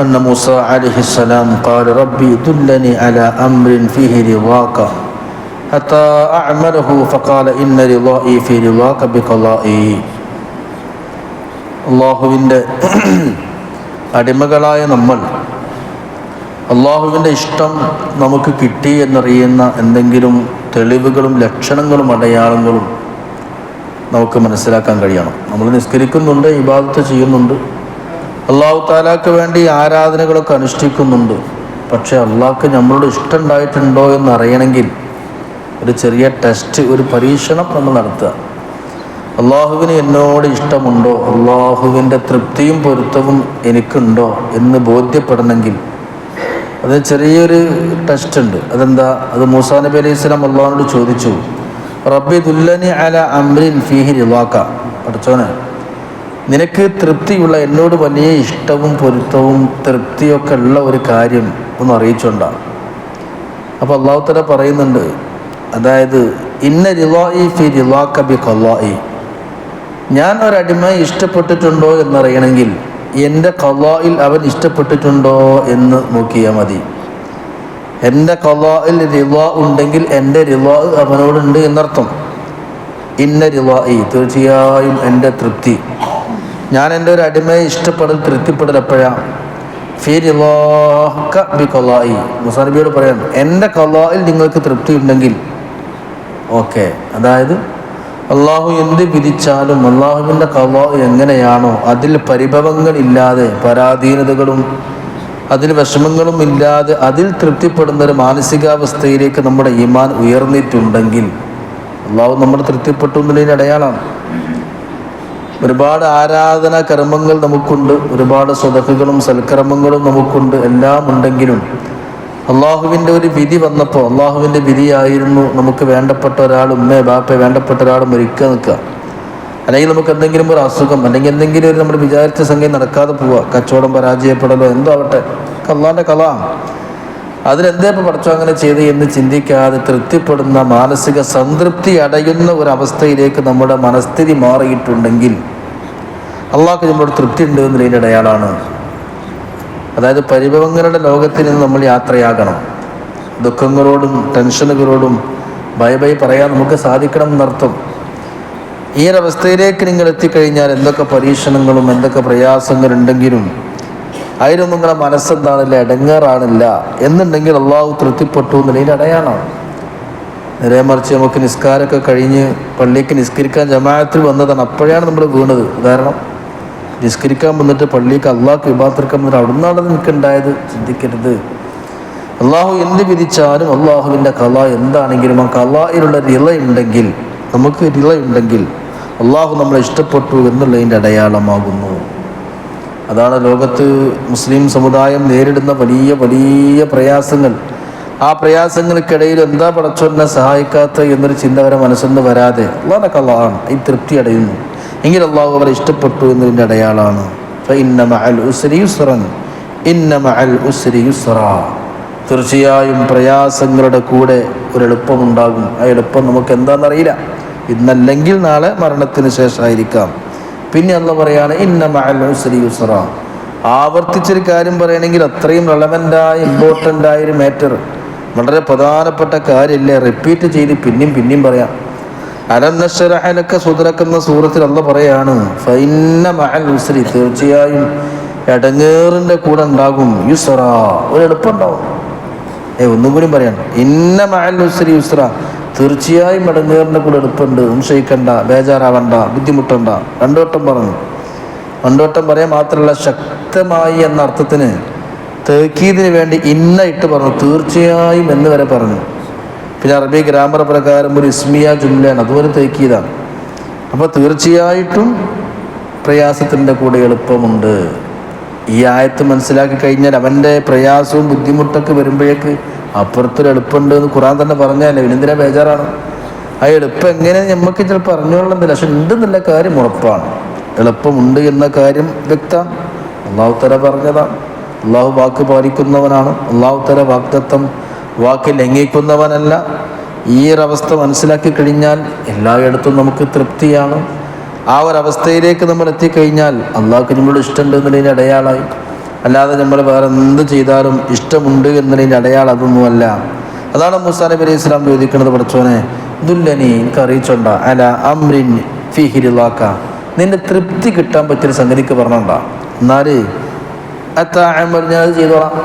أن موسى عليه السلام قال ربي دلني على أمر فيه رضاك حتى أعمله فقال إن رضائي في رضاك بقضائي. അള്ളാഹുവിൻ്റെ അടിമകളായ നമ്മൾ അള്ളാഹുവിൻ്റെ ഇഷ്ടം നമുക്ക് കിട്ടി എന്നറിയുന്ന എന്തെങ്കിലും തെളിവുകളും ലക്ഷണങ്ങളും അടയാളങ്ങളും നമുക്ക് മനസ്സിലാക്കാൻ കഴിയണം. നമ്മൾ നിസ്കരിക്കുന്നുണ്ട്, ഇബാദത്ത് ചെയ്യുന്നുണ്ട്, അള്ളാഹു താലാക്ക് വേണ്ടി ആരാധനകളൊക്കെ അനുഷ്ഠിക്കുന്നുണ്ട്. പക്ഷേ അള്ളാഹ്ക്ക് നമ്മളോട് ഇഷ്ടം ഉണ്ടായിട്ടുണ്ടോ എന്നറിയണമെങ്കിൽ ഒരു ചെറിയ ടെസ്റ്റ്, ഒരു പരീക്ഷണം നമ്മൾ നടത്തുക. അള്ളാഹുവിന് എന്നോട് ഇഷ്ടമുണ്ടോ, അള്ളാഹുവിൻ്റെ തൃപ്തിയും പൊരുത്തവും എനിക്കുണ്ടോ എന്ന് ബോധ്യപ്പെടണമെങ്കിൽ അത് ചെറിയൊരു ടെസ്റ്റ് ഉണ്ട്. അതെന്താ? അത് മൂസാ നബി അലൈഹി സ്വലാം അള്ളാഹുവിനോട് ചോദിച്ചു, റബ്ബി ദുല്ലനി അല അംരിൻ ഫീഹി റിളാക, പഠിച്ചോനെ നിനക്ക് തൃപ്തിയുള്ള, എന്നോട് വലിയ ഇഷ്ടവും പൊരുത്തവും തൃപ്തിയൊക്കെ ഉള്ള ഒരു കാര്യം ഒന്ന് അറിയിച്ചുകൊണ്ടാണ്. അപ്പോൾ അള്ളാഹു തആല പറയുന്നുണ്ട്, അതായത് ഇന്ന റിളാഇ ഫി റിളാക ബി ഖളാഇ, ഞാൻ ഒരടിമയെ ഇഷ്ടപ്പെട്ടിട്ടുണ്ടോ എന്നറിയണമെങ്കിൽ എൻ്റെ ഖളാഇൽ അവൻ ഇഷ്ടപ്പെട്ടിട്ടുണ്ടോ എന്ന് നോക്കിയാൽ മതി. എൻ്റെ ഖളാഇൽ റിളാ ഉണ്ടെങ്കിൽ എൻ്റെ റിളാ അവനോടുണ്ട് എന്നർത്ഥം. ഇന്ന റിളാഇ, തീർച്ചയായും എൻ്റെ തൃപ്തി, ഞാൻ എൻ്റെ ഒരു അടിമയെ ഇഷ്ടപ്പെടൽ തൃപ്തിപ്പെടൽ എപ്പോഴാണ്? ഫി റിളാക ബി ഖളാഇ, മൂസാ നബിയോട് പറയാൻ എൻ്റെ ഖളാഇൽ നിങ്ങൾക്ക് തൃപ്തി ഉണ്ടെങ്കിൽ ഓക്കെ. അതായത് അള്ളാഹു എന്ത് വിധിച്ചാലും അള്ളാഹുവിൻ്റെ ഖളാ എങ്ങനെയാണോ അതിൽ പരിഭവങ്ങളില്ലാതെ, പരാധീനതകളും അതിൽ വിഷമങ്ങളും ഇല്ലാതെ അതിൽ തൃപ്തിപ്പെടുന്നൊരു മാനസികാവസ്ഥയിലേക്ക് നമ്മുടെ ഈമാൻ ഉയർന്നിട്ടുണ്ടെങ്കിൽ അള്ളാഹു നമ്മൾ തൃപ്തിപ്പെട്ടു എന്നതിൻ്റെ അടയാളമാണ്. ഒരുപാട് ആരാധനാ കർമ്മങ്ങൾ നമുക്കുണ്ട്, ഒരുപാട് സ്വതക്കുകളും സൽക്കർമ്മങ്ങളും നമുക്കുണ്ട്, എല്ലാം ഉണ്ടെങ്കിലും അള്ളാഹുവിൻ്റെ ഒരു വിധി വന്നപ്പോൾ, അള്ളാഹുവിൻ്റെ വിധിയായിരുന്നു നമുക്ക് വേണ്ടപ്പെട്ട ഒരാൾ, ഉമ്മ ബാപ്പ വേണ്ടപ്പെട്ട ഒരാൾ മരിക്കുക നിൽക്കുക, അല്ലെങ്കിൽ നമുക്ക് എന്തെങ്കിലും ഒരു അസുഖം, അല്ലെങ്കിൽ എന്തെങ്കിലും ഒരു നമ്മൾ വിചാരിച്ച സംഖ്യ നടക്കാതെ പോവുക, കച്ചവടം പരാജയപ്പെടലോ എന്തോ ആവട്ടെ, അള്ളാഹിൻ്റെ കലാം. അതിലെന്തേ ഇപ്പോൾ പഠിച്ചോ അങ്ങനെ ചെയ്ത് എന്ന് ചിന്തിക്കാതെ തൃപ്തിപ്പെടുന്ന, മാനസിക സംതൃപ്തി അടയുന്ന ഒരവസ്ഥയിലേക്ക് നമ്മുടെ മനസ്ഥിതി മാറിയിട്ടുണ്ടെങ്കിൽ അള്ളാഹ്ക്ക് നമ്മളോട് തൃപ്തി ഉണ്ട് എന്നതിൻ്റെ അടയാളമാണ്. അതായത് പരിഭവങ്ങളുടെ ലോകത്തിൽ നിന്ന് നമ്മൾ യാത്രയാകണം. ദുഃഖങ്ങളോടും ടെൻഷനുകളോടും ബൈ പറയാൻ നമുക്ക് സാധിക്കണം എന്നർത്ഥം. ഈ ഒരവസ്ഥയിലേക്ക് നിങ്ങൾ എത്തിക്കഴിഞ്ഞാൽ എന്തൊക്കെ പരീക്ഷണങ്ങളും എന്തൊക്കെ പ്രയാസങ്ങളുണ്ടെങ്കിലും അതിലൊന്നും നിങ്ങളുടെ മനസ്സെന്താണില്ല, ഇടങ്ങേറാണില്ല എന്നുണ്ടെങ്കിൽ അള്ളാഹു തൃപ്തിപ്പെട്ടു എന്നതിൻ്റെ അടയാളമാണ്. നേരെ മറിച്ച് നമുക്ക് നിസ്കാരമൊക്കെ കഴിഞ്ഞ് പള്ളിക്ക് നിസ്കരിക്കാൻ ജമാഅത്തിൽ വന്നതാണ്, അപ്പോഴാണ് നമ്മൾ വീണത്. ഉദാഹരണം, നിസ്കരിക്കാൻ വന്നിട്ട് പള്ളിക്ക് അള്ളാഹ്ക്ക് ഇബാദത്തെടുക്കാൻ വന്നിട്ട് അവിടെ നിന്നാണ് നിനക്കുണ്ടായത്. ചിന്തിക്കരുത്. അള്ളാഹു എന്ത് വിധിച്ചാലും അള്ളാഹുവിൻ്റെ ഖളാ എന്താണെങ്കിലും ആ ഖളായിലുള്ള റിള ഉണ്ടെങ്കിൽ, നമുക്ക് റിള ഉണ്ടെങ്കിൽ അള്ളാഹു നമ്മളെ ഇഷ്ടപ്പെട്ടു എന്നുള്ളതിൻ്റെ അടയാളമാകുന്നു. അതാണ് ലോകത്ത് മുസ്ലിം സമുദായം നേരിടുന്ന വലിയ വലിയ പ്രയാസങ്ങൾ. ആ പ്രയാസങ്ങൾക്കിടയിൽ എന്താ പടച്ചോനെ സഹായിക്കാത്ത എന്നൊരു ചിന്ത വരെ മനസ്സൊന്ന് വരാതെ അള്ളാഹുവിൻ്റെ ഖളാണ് ഈ തൃപ്തി അടയുന്നു എങ്കിൽ അള്ളാഹു അവരെ ഇഷ്ടപ്പെട്ടു എന്നതിൻ്റെ അടയാളമാണ്. ഫഇന്ന മഅൽ ഉസ്രി യുസ്റൻ, ഇന്ന മഅൽ ഉസ്രി യുസ്റാ, തീർച്ചയായും പ്രയാസങ്ങളുടെ കൂടെ ഒരു എളുപ്പമുണ്ടാകും. ആ എളുപ്പം നമുക്ക് എന്താണെന്നറിയില്ല, ഇന്നല്ലെങ്കിൽ നാളെ മരണത്തിന് ശേഷമായിരിക്കാം. പിന്നെ അള്ളാഹു പറയാണ് ഇന്ന മഅൽ ഉസ്രി യുസ്റാ. ആവർത്തിച്ചൊരു കാര്യം പറയണമെങ്കിൽ അത്രയും റെലവൻ്റായ ഇമ്പോർട്ടൻ്റ് ആയൊരു മാറ്റർ, വളരെ പ്രധാനപ്പെട്ട കാര്യമില്ലേ, റിപ്പീറ്റ് ചെയ്ത് പിന്നെയും പറയാം. അലം നശ്റഹ ലക സദ്റക എന്ന സൂറത്തിൽ അള്ളാഹു പറയാണ് ഫഇന്ന മഅൽ ഉസ്രി, തീർച്ചയായും ഇടങ്ങേറിൻ്റെ കൂടെ ഉണ്ടാകും യുസ്റാ, ഒരു എളുപ്പം ഉണ്ടാവും. ഒന്നും കൂടി പറയാണ് ഇന്ന മഅൽ ഉസ്രി യുസ്റാ, തീർച്ചയായും ഇടങ്ങേറിൻ്റെ കൂടെ എളുപ്പമുണ്ട്, സംശയിക്കണ്ട, ബേജാറാവണ്ട, ബുദ്ധിമുട്ടണ്ട. രണ്ടുവട്ടം പറഞ്ഞു. രണ്ടുവട്ടം പറയാൻ മാത്രമല്ല, ശക്തമായി എന്ന അർത്ഥത്തിന് തേക്കീദിന് വേണ്ടി ഇന്ന ഇട്ട് പറഞ്ഞു, തീർച്ചയായും എന്ന് വരെ പറഞ്ഞു. പിന്നെ അറബി ഗ്രാമർ പ്രകാരം ഒരു ഇസ്മിയ ജുംലയാണ്, അതുപോലെ തേക്കീതാണ്. അപ്പോൾ തീർച്ചയായിട്ടും പ്രയാസത്തിൻ്റെ കൂടെ എളുപ്പമുണ്ട്. ഈ ആയത്ത് മനസ്സിലാക്കി കഴിഞ്ഞാൽ അവൻ്റെ പ്രയാസവും ബുദ്ധിമുട്ടൊക്കെ വരുമ്പോഴേക്ക് അപ്പുറത്തൊരു എളുപ്പമുണ്ട് എന്ന് ഖുർആൻ തന്നെ പറഞ്ഞാലേ ഇവനെന്തിനാ ബേജാറാണ്. ആ എളുപ്പം എങ്ങനെ നമുക്ക് ചിലപ്പോൾ അറിഞ്ഞോളുന്നില്ല, പക്ഷെ ഉണ്ടെന്നുള്ള കാര്യം ഉറപ്പാണ്. എളുപ്പമുണ്ട് എന്ന കാര്യം വ്യക്തമാണ്. അള്ളാഹു തആല പറഞ്ഞതാണ്. അള്ളാഹു വാക്ക് പാലിക്കുന്നവനാണ്. അള്ളാഹു തആല വാഗ്ദത്തം വാക്ക് ലംഘിക്കുന്നവനല്ല. ഈ ഒരവസ്ഥ മനസ്സിലാക്കി കഴിഞ്ഞാൽ എല്ലായിടത്തും നമുക്ക് തൃപ്തിയാണ്. ആ ഒരവസ്ഥയിലേക്ക് നമ്മൾ എത്തിക്കഴിഞ്ഞാൽ അള്ളാഹ്ക്ക് നമ്മളോട് ഇഷ്ടമുണ്ട് എന്നതിൻ്റെ അടയാളമായി. അല്ലാതെ നമ്മൾ വേറെ എന്ത് ചെയ്താലും ഇഷ്ടമുണ്ട് എന്നതിൻ്റെ അടയാളം അതൊന്നുമല്ല. അതാണ് മൂസാ നബി അലൈഹി സ്വലാം ചോദിക്കുന്നത്, പഠിച്ചോനെ ദുല്ലനി, എനിക്ക് അറിയിച്ചോണ്ട അല അംറിൻ ഫീഹി റിളാക, നിന്റെ തൃപ്തി കിട്ടാൻ പറ്റിയൊരു സംഗതിക്ക് പറഞ്ഞോണ്ട, എന്നാൽ ഞാൻ അത് ചെയ്തോളാം.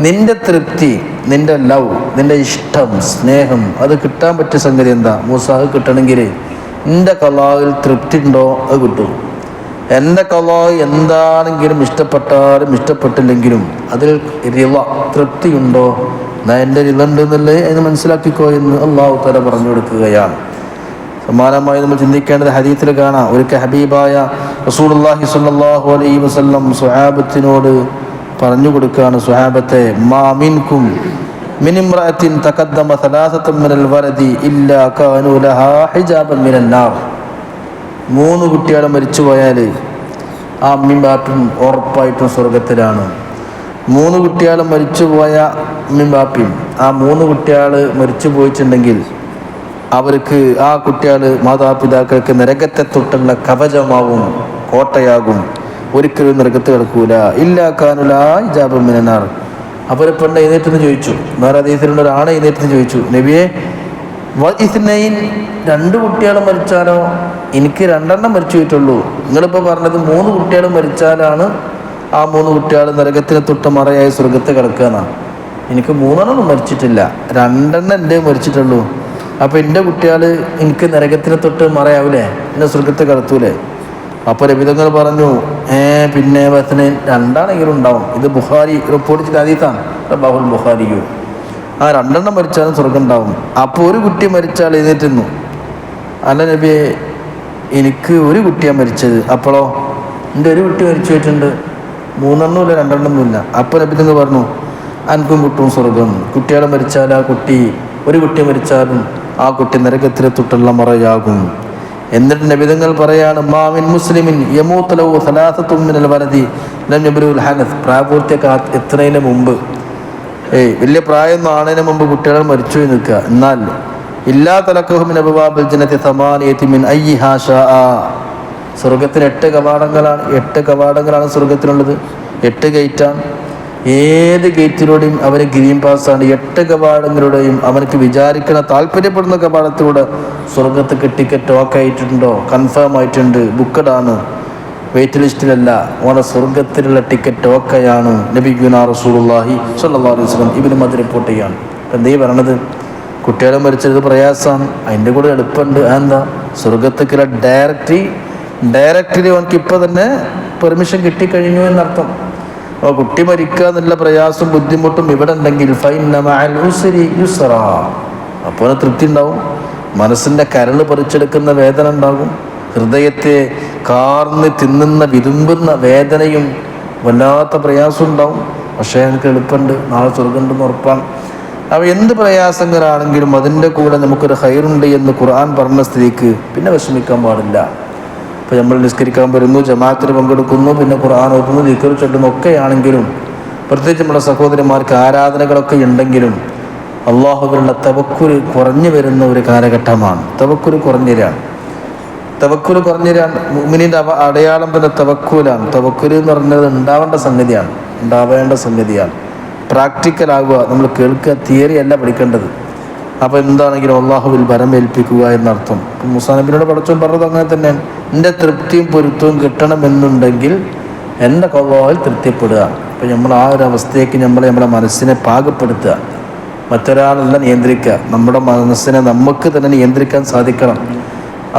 നിന്റെ തൃപ്തി, നിന്റെ ലവ്, നിന്റെ ഇഷ്ടം, സ്നേഹം, അത് കിട്ടാൻ പറ്റിയ സംഗതി എന്താ? മൂസാഹ് കിട്ടണമെങ്കിൽ എൻ്റെ കലാവിൽ തൃപ്തി ഉണ്ടോ അത് കിട്ടും. എൻ്റെ കലാവ് എന്താണെങ്കിലും ഇഷ്ടപ്പെട്ടാലും ഇഷ്ടപ്പെട്ടില്ലെങ്കിലും അതിൽ റിള, തൃപ്തിയുണ്ടോ, എൻ്റെ റിള ഉണ്ടെന്നല്ലേ അതിന് മനസ്സിലാക്കിക്കോ എന്ന് അള്ളാഹു തആല പറഞ്ഞു കൊടുക്കുകയാണ്. സമാനമായി നമ്മൾ ചിന്തിക്കേണ്ടത് ഹദീസിൽ കാണാം. ഒരിക്കൽ ഹബീബായ റസൂലുള്ളാഹി സ്വല്ലല്ലാഹു അലൈഹി വസല്ലം സ്വഹാബത്തിനോട് പറഞ്ഞു കൊടുക്കുകയാണ്, സ്വഹാബത്തെ, മാ മിൻകും മിൻ ഇംറഅത്തിൻ തഖദ്ദമ സലാസത്തുൻ മിനൽ വലദി ഇല്ലാ കാനൂ ലഹാ ഹിജാബൻ മിനൻ നാർ. 3 കുട്ടികൾ മരിച്ചു പോയാൽ ആ അമ്മയും ബാപ്പയും ഉറപ്പായിട്ടും സ്വർഗത്തിലാണ്. 3 കുട്ടികൾ മരിച്ചുപോയ അമ്മയും ബാപ്പയും, ആ 3 കുട്ടികൾ മരിച്ചു പോയിട്ടുണ്ടെങ്കിൽ അവർക്ക്, ആ കുട്ടികൾ മാതാപിതാക്കൾക്ക് നരകത്തെ തൊട്ടുള്ള കവചമാവും, കോട്ടയാകും, ഒരിക്കലും നരകത്ത് കിടക്കൂല. ഇല്ലാ കാനുല ഹിജാബൻ മിനൻ നാർ. അപ്പോൾ ഒരു പെണ്ണ് എഴുന്നേറ്റെന്ന് ചോദിച്ചു, വേറെ ഹദീസിലുള്ള ഒരാണ് എഴുന്നേറ്റെന്ന് ചോദിച്ചു, നബിയെ ഇസ്നൈൻ, 2 കുട്ടികൾ മരിച്ചാലോ? എനിക്ക് 2 മരിച്ചു പോയിട്ടുള്ളൂ. നിങ്ങളിപ്പോൾ പറഞ്ഞത് 3 കുട്ടികൾ മരിച്ചാലാണ് ആ 3 കുട്ടികൾ നരകത്തിന് തൊട്ട് മറയായി സ്വർഗത്ത് കിടക്കുക എന്നാണ്. എനിക്ക് 3 മരിച്ചിട്ടില്ല, 2 എൻ്റെ മരിച്ചിട്ടുള്ളൂ. അപ്പോൾ എൻ്റെ കുട്ടികൾ എനിക്ക് നരകത്തിന് തൊട്ട് മറയാവൂലേ, എന്നെ സ്വർഗത്ത് കിടത്തൂലേ? അപ്പോൾ നബിതങ്ങൾ പറഞ്ഞു, പിന്നെ ബസ്ന് 2 ഉണ്ടാവും. ഇത് ബുഖാരി റിപ്പോർട്ട് ചെയ്ത ഹദീസാണ്, റവാഹുൽ ബുഖാരിയു. ആ 2 മരിച്ചാലും സ്വർഗം ഉണ്ടാവും. അപ്പോൾ ഒരു കുട്ടി മരിച്ചാൽ എഴുന്നേറ്റുന്നു, അല്ല നബിയെ എനിക്ക് 1 കുട്ടിയാണ് മരിച്ചത്. അപ്പോഴോ എൻ്റെ 1 കുട്ടി മരിച്ചു പോയിട്ടുണ്ട്, 3 ഇല്ല 2 ഇല്ല. അപ്പോൾ നബിതങ്ങൾ പറഞ്ഞു, അനക്കും കിട്ടും സ്വർഗം. കുട്ടികളെ മരിച്ചാൽ ആ കുട്ടി, 1 കുട്ടി മരിച്ചാലും ആ കുട്ടി നരകത്തിലെ തൊട്ടുള്ള മറയാകും. എന്നിട്ട് നബിതങ്ങൾ പറയാണ്, മാമിൻ മുസ്ലിമിൻ യമൂതു ലഹു സലാസത്തുൻ മിനൽ വലദി ലം യബ്ലുൽ ഹനസ്. പ്രായപൂർത്തിയൊക്കെ എത്തുന്നതിന് മുമ്പ്, വലിയ പ്രായമൊന്നും ആണതിന് മുമ്പ് കുട്ടികൾ മരിച്ചു നിൽക്കുക. എന്നാൽ ഇല്ലാ തലക്കഹു മിൻ അബ്വാബിൽ ജന്നതി സമാനിയതി മിൻ അയ്യിഹാ ശാഅ. സ്വർഗത്തിന് 8 കവാടങ്ങളാണ്. 8 കവാടങ്ങളാണ് സ്വർഗത്തിനുള്ളത്. 8 ഗേറ്റാണ്. ഏത് ഗേറ്റിലൂടെയും അവന് ഗ്രീൻ പാസ്സാണ്. 8 കവാടങ്ങളുടെയും അവനക്ക് വിചാരിക്കണ, താല്പര്യപ്പെടുന്ന കവാടത്തിലൂടെ സ്വർഗത്ത് ടിക്കറ്റ് ഓക്കെ ആയിട്ടുണ്ടോ, കൺഫേം ആയിട്ടുണ്ട്, ബുക്കഡാണ്, വെയിറ്റ് ലിസ്റ്റിലല്ല, ഓനെ സ്വർഗത്തിലുള്ള ടിക്കറ്റ് ഓക്കെയാണ്. നബിയുനാ റസൂലുള്ളാഹി സ്വല്ലല്ലാഹു അലൈഹി വസല്ലം ഇബ്നു മദ് റിപ്പോർട്ട് ചെയ്യാണ്. എന്തേ പറയണത്? കുട്ടികളെ മരിച്ചത് പ്രയാസമാണ്, അതിൻ്റെ കൂടെ എളുപ്പമുണ്ട്. എന്താ? സ്വർഗത്തേക്കുള്ള ഡയറക്റ്റ്ലി അവനക്ക് ഇപ്പോൾ തന്നെ പെർമിഷൻ കിട്ടിക്കഴിഞ്ഞു എന്നർത്ഥം. അപ്പോൾ കുട്ടി മരിക്കുക എന്നുള്ള പ്രയാസം, ബുദ്ധിമുട്ടും ഇവിടെ ഉണ്ടെങ്കിൽ ഫൈന്ന മഅൽ ഉസ്രി യുസ്റാ, അപ്പോൾ തൃപ്തി ഉണ്ടാവും. മനസ്സിൻ്റെ കരൾ പറിച്ചെടുക്കുന്ന വേദന ഉണ്ടാകും, ഹൃദയത്തെ കാർന്ന് തിന്നുന്ന വിതുമ്പുന്ന വേദനയും വല്ലാത്ത പ്രയാസം ഉണ്ടാവും. പക്ഷേ എനിക്ക് എളുപ്പമുണ്ട്, നാളെ സ്വർഗമുണ്ടെന്ന് ഉറപ്പാണ്. അപ്പോൾ എന്ത് പ്രയാസങ്ങളാണെങ്കിലും അതിൻ്റെ കൂടെ നമുക്കൊരു ഹൈറുണ്ട് എന്ന് ഖുർആൻ പറഞ്ഞ സ്ഥിതിക്ക് പിന്നെ വിഷമിക്കാൻ പാടില്ല. ഇപ്പോൾ നമ്മൾ നിസ്കരിക്കാൻ വരുന്നു, ജമാഅത്തിന് പങ്കെടുക്കുന്നു, പിന്നെ ഖുർആൻ ഓതുന്നു, ദിക്ർ ചൊല്ലുന്നു, ഒക്കെയാണെങ്കിലും, പ്രത്യേകിച്ച് നമ്മുടെ സഹോദരിമാർക്ക് ആരാധനകളൊക്കെ ഉണ്ടെങ്കിലും അള്ളാഹുവിനുള്ള തവക്കുൽ കുറഞ്ഞു വരുന്ന ഒരു കാലഘട്ടമാണ്. തവക്കുൽ കുറഞ്ഞുതരാണ്. മുഅ്മിനീൻ്റെ അടയാളം തന്നെ തവക്കുലാണ്. തവക്കുൽ എന്ന് പറഞ്ഞത് ഉണ്ടാവേണ്ട സംഗതിയാണ്. പ്രാക്ടിക്കലാകുക, നമ്മൾ കേൾക്കുക, തിയറി അല്ല പഠിക്കേണ്ടത്. അപ്പോൾ എന്താണെങ്കിലും അള്ളാഹുവിൽ ബലമേൽപ്പിക്കുക എന്നർത്ഥം. മൂസാ നബിയോട് പടച്ചോൻ പറഞ്ഞത് അങ്ങനെ തന്നെയാണ്. എൻ്റെ തൃപ്തിയും പൊരുത്തവും കിട്ടണമെന്നുണ്ടെങ്കിൽ എൻ്റെ ഖളായിൽ തൃപ്തിപ്പെടുക. അപ്പോൾ നമ്മൾ ആ ഒരു അവസ്ഥയ്ക്ക് നമ്മുടെ മനസ്സിനെ പാകപ്പെടുത്തുക. മറ്റൊരാളല്ല നിയന്ത്രിക്കുക, നമ്മുടെ മനസ്സിനെ നമുക്ക് തന്നെ നിയന്ത്രിക്കാൻ സാധിക്കണം.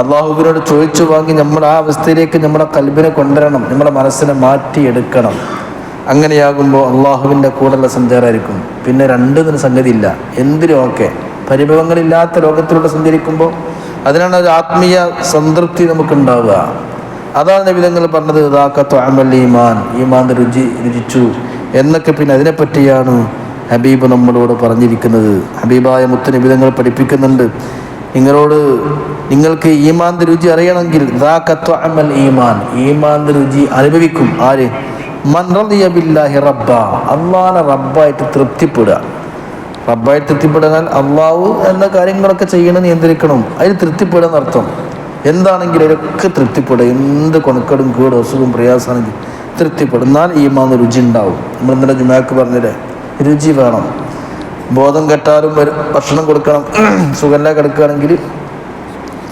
അള്ളാഹുവിനോട് ചോദിച്ചു വാങ്ങി നമ്മൾ ആ അവസ്ഥയിലേക്ക് നമ്മുടെ കൽബിനെ കൊണ്ടുവരണം, നമ്മുടെ മനസ്സിനെ മാറ്റിയെടുക്കണം. അങ്ങനെയാകുമ്പോൾ അള്ളാഹുവിൻ്റെ കൂടെയുള്ള സഞ്ചാരമായിരിക്കും. പിന്നെ 2 സംഗതിയില്ല, എന്തിനും ഓക്കെ. പരിഭവങ്ങളില്ലാത്ത ലോകത്തിലൂടെ സഞ്ചരിക്കുമ്പോൾ അതിനാണ് ഒരു ആത്മീയ സംതൃപ്തി നമുക്കുണ്ടാവുക. അതാണ് നബിതങ്ങൾ പറഞ്ഞത്, ദാഖത്തു അമൽ ഈമാൻ, ഈമാൻ്റെ രുചിച്ചു എന്നൊക്കെ. പിന്നെ അതിനെപ്പറ്റിയാണ് ഹബീബ് നമ്മളോട് പറഞ്ഞിരിക്കുന്നത്. ഹബീബായ മുത്ത് നബിതങ്ങൾ പഠിപ്പിക്കുന്നുണ്ട്, നിങ്ങൾക്ക് ഈമാൻ്റെ രുചി അറിയണമെങ്കിൽ ദാഖത്തു അമൽ ഈമാൻ, ഈമാൻ്റെ രുചി അനുഭവിക്കും ആര്? മൻ റളിയ ബില്ലാഹി റബ്ബ, അള്ളാഹുവിനെ റബ്ബായിട്ട് തൃപ്തിപ്പെടുക. റബ്ബായിട്ട് തൃപ്തിപ്പെടാൻ അള്ളാഹു എന്ന കാര്യങ്ങളൊക്കെ ചെയ്യണം, നിയന്ത്രിക്കണം, അതിൽ തൃപ്തിപ്പെടുക എന്നർത്ഥം. എന്താണെങ്കിലും ഒക്കെ തൃപ്തിപ്പെടുക. എന്ത് കൊണക്കേടും കേടും അസുഖവും പ്രയാസമാണെങ്കിൽ തൃപ്തിപ്പെടുന്നാൽ ഈമാന് രുചി ഉണ്ടാവും. നമ്മൾ ഇന്നലെ ജുമാക്ക് പറഞ്ഞില്ലേ, രുചി വേണം. ബോധം കെട്ടാലും ഭക്ഷണം കൊടുക്കണം. സുഖല്ല കിടക്കുകയാണെങ്കിൽ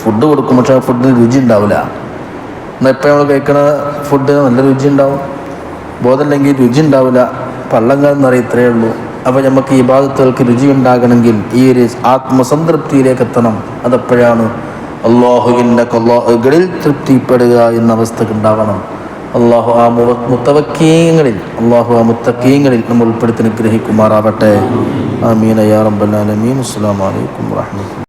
ഫുഡ് കൊടുക്കും, പക്ഷെ ആ ഫുഡിന് രുചി ഉണ്ടാവില്ല. എന്നാൽ എപ്പോൾ നമ്മൾ കഴിക്കണ ഫുഡിന് നല്ല രുചി ഉണ്ടാവും. ബോധമില്ലെങ്കിൽ രുചി ഉണ്ടാവില്ല, പള്ളങ്ങളെന്നറിയ ഇത്രയേ ഉള്ളൂ. അപ്പോൾ നമുക്ക് ഈ ഇബാദത്തുകൾക്ക് രുചി ഉണ്ടാകണമെങ്കിൽ ഈ ഒരു ആത്മസംതൃപ്തിയിലേക്ക് എത്തണം. അതെപ്പോഴാണ്? അള്ളാഹുവിൻ്റെ ഖലാകളിൽ തൃപ്തിപ്പെടുക എന്ന അവസ്ഥക്ക് ഉണ്ടാവണം. അള്ളാഹു ആ മുത്തവക്കീങ്ങളിൽ നമ്മൾ ഉൾപ്പെടുത്തി അനുഗ്രഹിക്കുമാറാവട്ടെ. ആമീൻ യാ റബ്ബൽ ആലമീൻ. അസ്സലാമു അലൈക്കും വറഹ്മത്തുള്ളാഹി.